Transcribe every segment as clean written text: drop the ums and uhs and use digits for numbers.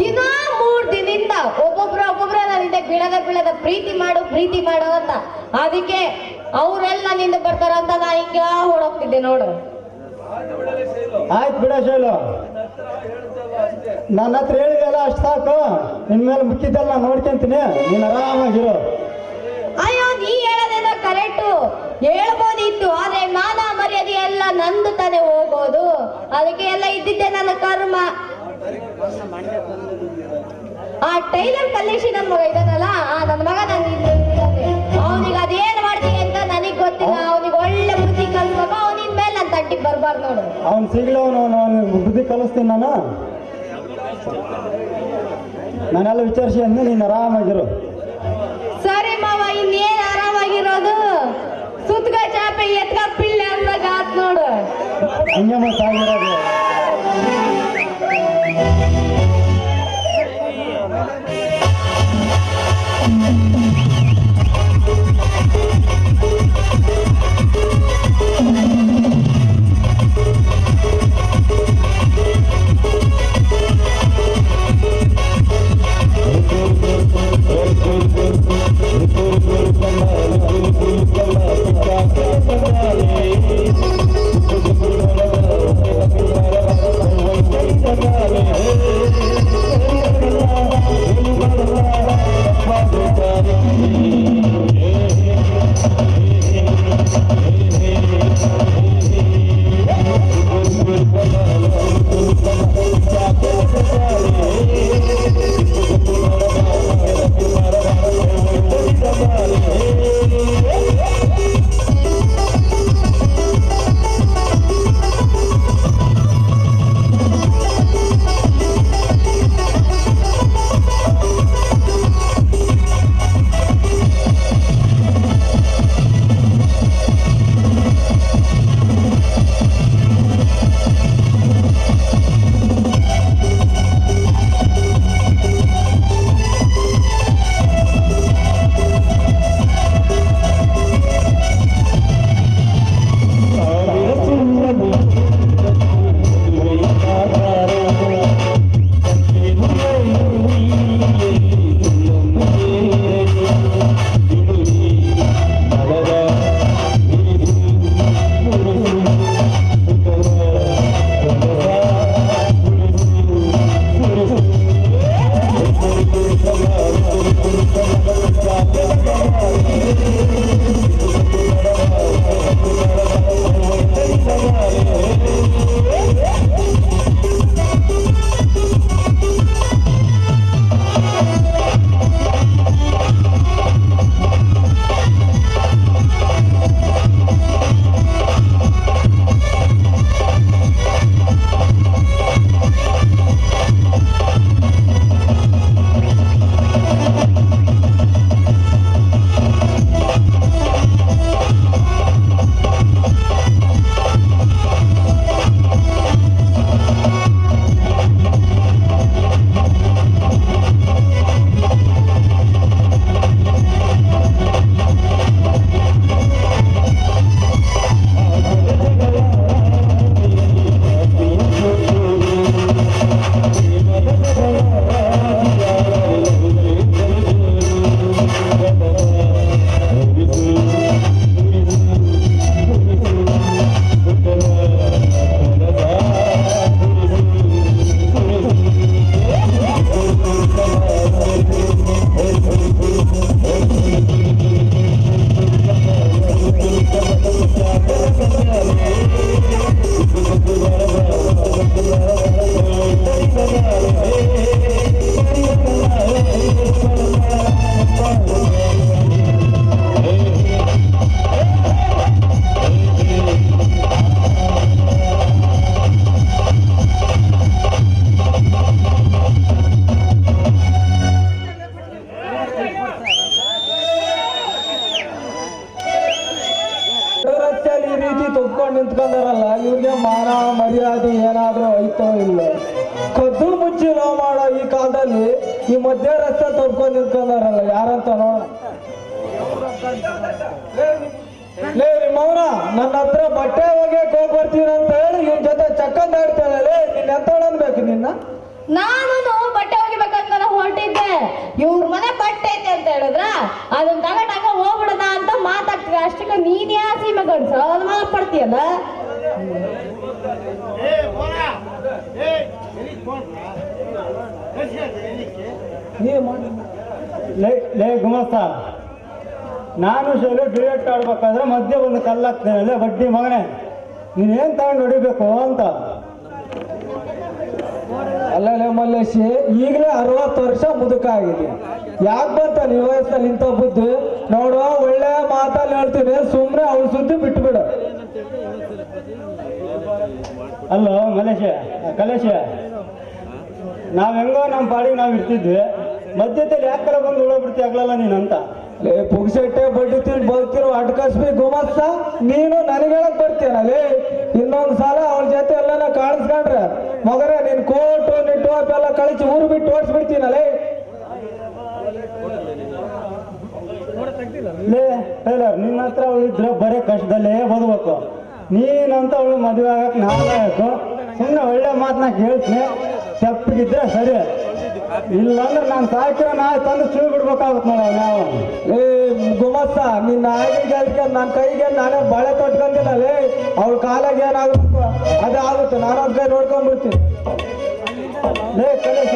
ದಿನ 3 ದಿನದಿಂದ ಒಬ್ಬೊಬ್ರ ನನ್ನಿಂದ ಬೀಳದ ಪ್ರೀತಿ ಮಾಡು ಅಂತ. ಅದಕ್ಕೆ ಅವರೆಲ್ಲ ನಿಂದ ಬರ್ತಾರ ಅಂತ ನಾ ಹಿಂಗ ಓಡೋಗ್ತಿದ್ದೆ ನೋಡು. ಆಯ್ತು ಬಿಡ ಶೈಲು, ನನ್ನ ಹತ್ರ ಹೇಳಿದೆಲ್ಲ ಅಷ್ಟು ಸಾಕು. ಇನ್ಮೇಲೆ ಮುಕ್ಕಿದ್ದೆಲ್ಲ ನೋಡ್ಕೊಂತೀನಿ, ನೀನು ಆರಾಮಾಗಿರು. ಅಯ್ಯೋ, ನೀ ಹೇಳೋದೇನೋ ಕರೆಕ್ಟು, ಹೇಳ್ಬೋದಿತ್ತು. ಆದ್ರೆ ಮಾನ ಮರ್ಯಾದೆ ಎಲ್ಲ ನಂದು ತಾನೇ ಹೋಗೋದು. ಅದಕ್ಕೆ ಎಲ್ಲ ಇದ್ದಿದ್ದೆ ನನ್ನ ಕರ್ಮ. ಆ ಟೈಲರ್ ಕಲ್ಲೇಶಿ ನನ್ನ ಮಗ ಇದಾನಲ್ಲ, ನನ್ನ ಮಗ ಅವನಿಗೆ ಅದೇನ್ ಮಾಡ್ತೀನಿ ಅಂತ ನನಗ್ ಗೊತ್ತಿಲ್ಲ. ಅವನಿಗೆ ಒಳ್ಳೆ ಬುದ್ಧಿ ಕಲ್ಸ್ಬೇಕು. ಅವನಿನ ಮೇಲೆ ನನ್ನ ತಟ್ಟಿಗೆ ಬರ್ಬಾರ್ದು ನೋಡು. ಅವ್ನು ಸಿಗ್ಲವನು ಬುದ್ಧಿ ಕಲಿಸ್ತೀನಿ ನಾನೆಲ್ಲ ವಿಚಾರಿಸಿ ಅಂದ್ರೆ ನೀನು ಆರಾಮಾಗಿರು. ಸರಿ ಮಾವ, ಇನ್ನೇನ್ ಆರಾಮಾಗಿರೋದು? ಸುತ್ಗ ಚಾಪೆ ಎತ್ಗ ಪಿಳ್ಳೆ ಅಂದಾಗ ಆತ್ ನೋಡು. ಹಂಗೆ ಮಾತಾಗಿರೋದು. ನಿಂತ್ಕೊಂಡಾರಲ್ಲ ಇವ್ರಿಗೆ ಮಾನ ಮರ್ಯಾದೆ ಏನಾದ್ರೂ ಐತೋ ಇಲ್ಲ. ಕದ್ದು ಮುಚ್ಚಿ ನಾವು ಮಾಡೋ ಈ ಕಾಲದಲ್ಲಿ ಈ ಮಧ್ಯ ರಸ್ತೆ ತಪ್ಕೊಂಡು ನಿಂತ್ಕೊಂಡಾರಲ್ಲ ಯಾರಂತ ನೋಡ. ಲೇ ನಿಮ್ಮವನ ನನ್ನ ಹತ್ರ ಬಟ್ಟೆ ಒಗೆಯಕ್ಕೆ ಹೋಗಿ ಬರ್ತೀನಿ ಅಂತ ಹೇಳಿ ಇವನ್ ಜೊತೆ ಚಕ್ಕಂದ ಆಡ್ತಾಳೆ ನಿನ್ನ ಎಂತವಳು ಅನ್ಬೇಕು ನಿನ್ನ. ನಾನು ಬಟ್ಟೆ ಒಗಿಬೇಕಂತ ಹೊರಟಿದ್ದೆ, ಇವ್ರ ಮನೆ ಬಟ್ಟೆ ಐತೆ ಅಂತ ಹೇಳಿದ್ರ ಅದನ್ನ ತಗೊಂಡಾಗ ಹೋಗ್ಬಿಡದ ಅಂತ ಮಾತಾಡ್ತೀವಿ. ಅಷ್ಟಕ್ಕೆ ನೀನ್ ಯಾ ಸೀಮೆ ಗಂಡ್ಸ ಅದು ಮಾತಾಡ್ತೀಯಲ್ಲ. ಲೇ ಗುಮಸ್ತ, ನಾನು ಶೈಲು ಡಿಲೇಟ್ ಆಡ್ಬೇಕಾದ್ರೆ ಮಧ್ಯೆ ಒಂದು ಕಲ್ಲಾಗ್ತೇನೆ ಬಡ್ಡಿ ಮಗನೇ, ನೀನೇನ್ ತಗೊಂಡು ಹೊಡಿಬೇಕು ಅಂತ. ಅಲ್ಲೇ ಮಲ್ಲೇಶಿ, ಈಗಲೇ 60 ವರ್ಷ ಮುದುಕ ಆಗಿದೆ, ಯಾಕೆ ಬಂತ ನೀವು ವಯಸ್ಸಲ್ಲಿ ಇಂಥ ಬುದ್ಧಿ? ನೋಡು, ಒಳ್ಳೆ ಮಾತಲ್ಲಿ ಹೇಳ್ತೀನಿ, ಸುಮ್ಮನೆ ಅವಳು ಸುದ್ದಿ ಬಿಟ್ಬಿಡು. ಅಲ್ಲೋ ಮಲೇಶ ಕಲೇಶ, ನಾವ್ ಹೆಂಗೋ ನಮ್ಮ ಪಾಡಿಗೆ ನಾವು ಇರ್ತಿದ್ವಿ, ಮಧ್ಯದಲ್ಲಿ ಯಾಕರ ಬಂದು ಉಳೋಗ್ಬಿಡ್ತಿ ಆಗ್ಲಲ್ಲ ನೀನು ಅಂತ. ಲೇ ಪುಗ್ಸೆಟ್ಟೆ ಬಡ್ಡಿ ತಿಂದು ಬದುಕಿರೋ ಅಡ್ಕಸ್ಬಿ ಗುಮಸ್ತ, ನೀನು ನನಗೆ ಹೇಳಕ್ ಬರ್ತೀಯನಲ್ಲಿ. ಇನ್ನೊಂದು ಸಲ ಅವಳ ಜೊತೆ ಎಲ್ಲನ ಕಾಣಿಸ್ಕೊಂಡ್ರೆ ಮಗರೇ ನಿನ್ ಕೋಟು ನಿಟ್ಟು ಎಲ್ಲ ಕಳಿಸಿ ಊರು ಬಿಟ್ಟು ಓಡಿಸ್ಬಿಡ್ತೀನಲ್ಲಿ. ಲೇ ಟೈಲರ್, ನಿನ್ನ ಹತ್ರ ಅವಳು ಇದ್ರೆ ಬರೇ ಕಷ್ಟದಲ್ಲೇ ಬದುಬೇಕು. ನೀನಂತ ಅವಳು ಮದುವೆ ಆಗಕ್ಕೆ ನಾಲ್ಕು ಸುಮ್ಮನೆ ಒಳ್ಳೆ ಮಾತನ್ನ ಕೇಳ್ತೀನಿ, ತೆಪ್ಪಗಿದ್ರೆ ಸರಿ, ಇಲ್ಲಾಂದ್ರೆ ನಾನು ಸಾಕಿರೋ ನಾ ತಂದು ಚೂ ಬಿಡ್ಬೇಕಾಗುತ್ತೆ ನೋಡ ನಾವು. ಏ ಗುಮಸ್ತ, ನಿನ್ನ ಆಗಿನ ಕೆಲಸಕ್ಕೆ ನನ್ನ ಕೈಗೆ ನಾನೇ ಬಳೆ ತೊಟ್ಕೊಂಡಿಲ್ಲ. ಲೇ ಅವಳ ಕಾಲಾಗ ಏನಾಗುತ್ತೆ ಅದೇ ಆಗುತ್ತೆ, ನಾನು ಅವ್ರ ಕೈ ನೋಡ್ಕೊಂಡ್ಬಿಡ್ತೀನಿ. ಲೇ ಕಲೇಶ,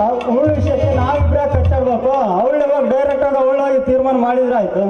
ಅವಳ ವಿಷಯಕ್ಕೆ ನಾವಿಬ್ರೇ ಕಟ್ಟಾಡ್ಬೇಕು. ಅವಳು ಇವಾಗ ಡೈರೆಕ್ಟ್ ಆಗಿ ಅವಳಾಗಿ ತೀರ್ಮಾನ ಮಾಡಿದ್ರೆ ಆಯ್ತು.